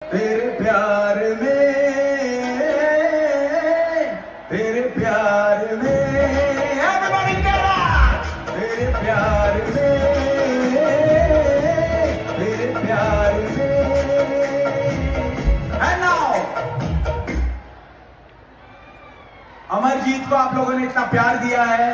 तेरे प्यार में, तेरे प्यार में, everybody get up! तेरे प्यार में, तेरे प्यार में, and now अमरजीत को आप लोगों ने इतना प्यार दिया है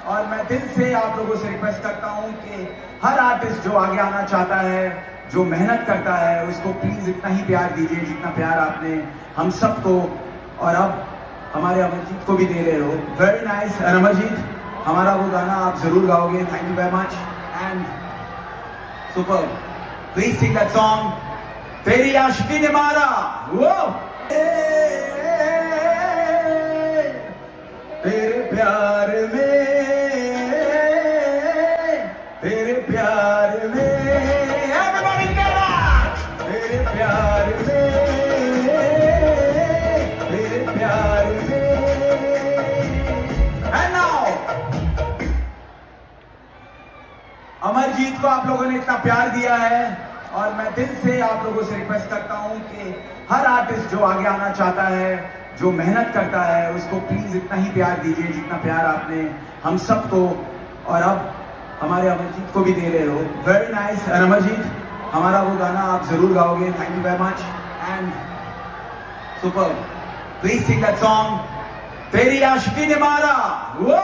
और मैं दिल से आप लोगों से रिक्वेस्ट करता हूं कि हर आर्टिस्ट जो आगे आना चाहता है, जो मेहनत करता है, उसको प्लीज इतना ही प्यार दीजिए जितना प्यार आपने हम सबको और अब हमारे अमरजीत को भी दे रहे हो। Very nice. और अमरजीत, हमारा वो गाना आप जरूर गाओगे। Thank you very much and super. Please sing that song, तेरी आशिकी ने मारा। वो तेरे प्यार में, तेरे प्यार में, everybody get up! तेरे प्यार में, तेरे प्यार में, and now अमरजीत को आप लोगों ने इतना प्यार दिया है और मैं दिल से आप लोगों से रिक्वेस्ट करता हूं कि हर आर्टिस्ट जो आगे आना चाहता है, जो मेहनत करता है, उसको प्लीज इतना ही प्यार दीजिए जितना प्यार आपने हम सबको और अब हमारे अमरजीत को भी दे रहे हो। Very nice. और अमरजीत, हमारा वो गाना आप जरूर गाओगे। Thank you very much and super. Please sing that song, तेरी आशिकी ने मारा। वो